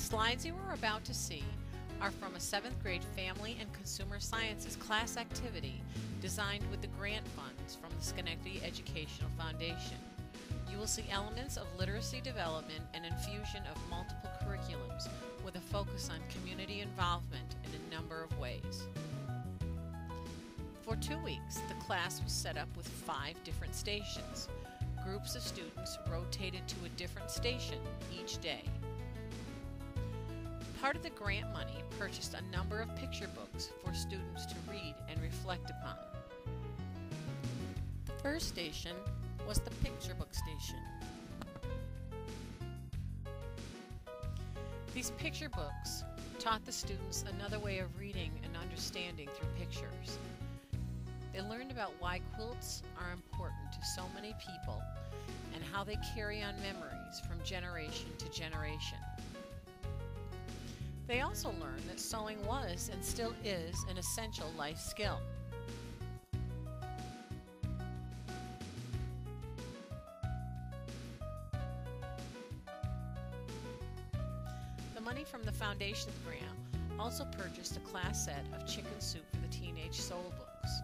slides you are about to see are from a 7th grade Family and Consumer Sciences class activity designed with the grant funds from the Schenectady Educational Foundation. You will see elements of literacy development and infusion of multiple curriculums with a focus on community involvement in a number of ways. For 2 weeks, the class was set up with 5 different stations. Groups of students rotated to a different station each day. Part of the grant money purchased a number of picture books for students to read and reflect upon. The first station was the picture book station. These picture books taught the students another way of reading and understanding through pictures. They learned about why quilts are important to so many people and how they carry on memories from generation to generation. They also learned that sewing was and still is an essential life skill. The money from the Foundation's grant also purchased a class set of Chicken Soup for the Teenage Soul books.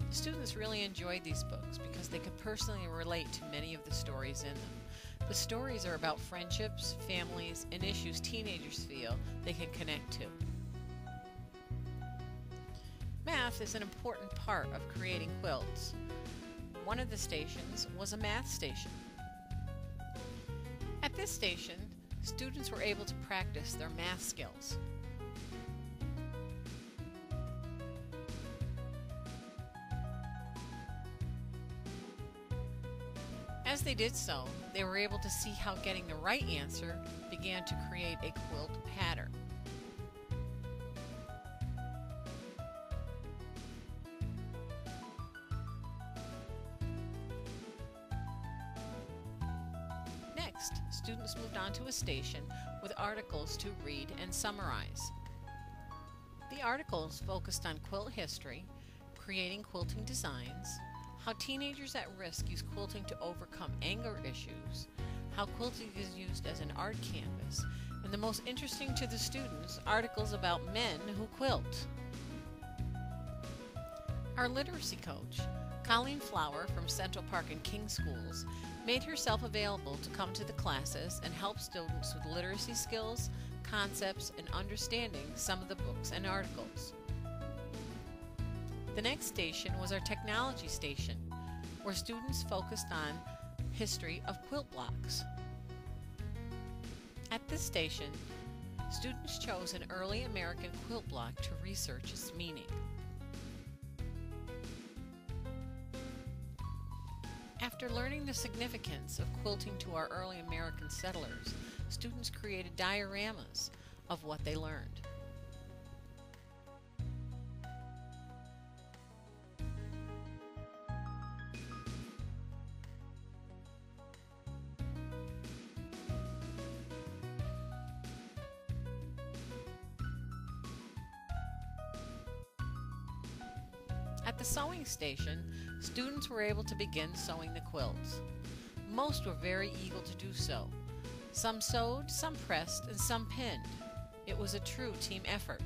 The students really enjoyed these books because they could personally relate to many of the stories in them. The stories are about friendships, families, and issues teenagers feel they can connect to. Math is an important part of creating quilts. One of the stations was a math station. At this station, students were able to practice their math skills. As they did so, they were able to see how getting the right answer began to create a quilt pattern. Next, students moved on to a station with articles to read and summarize. The articles focused on quilt history, creating quilting designs, how teenagers at risk use quilting to overcome anger issues, how quilting is used as an art canvas, and the most interesting to the students, articles about men who quilt. Our literacy coach, Colleen Flower from Central Park and King Schools, made herself available to come to the classes and help students with literacy skills, concepts, and understanding some of the books and articles. The next station was our technology station, where students focused on history of quilt blocks. At this station, students chose an early American quilt block to research its meaning. After learning the significance of quilting to our early American settlers, students created dioramas of what they learned. At the sewing station, students were able to begin sewing the quilts. Most were very eager to do so. Some sewed, some pressed, and some pinned. It was a true team effort.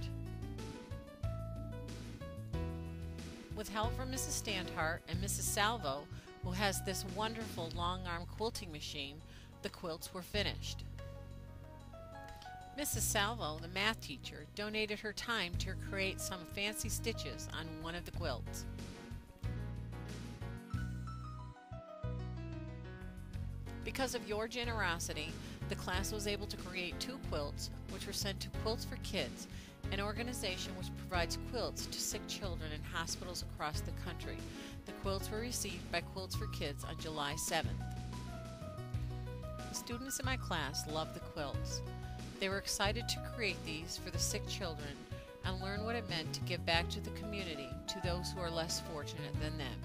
With help from Mrs. Standhart and Mrs. Salvo, who has this wonderful long-arm quilting machine, the quilts were finished. Mrs. Salvo, the math teacher, donated her time to create some fancy stitches on one of the quilts. Because of your generosity, the class was able to create 2 quilts, which were sent to Quilts for Kids, an organization which provides quilts to sick children in hospitals across the country. The quilts were received by Quilts for Kids on July 7th. The students in my class loved the quilts. They were excited to create these for the sick children and learn what it meant to give back to the community, to those who are less fortunate than them.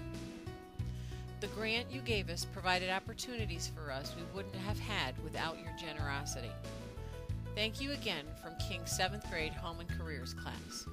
The grant you gave us provided opportunities for us we wouldn't have had without your generosity. Thank you again from King's 7th grade Home and Careers class.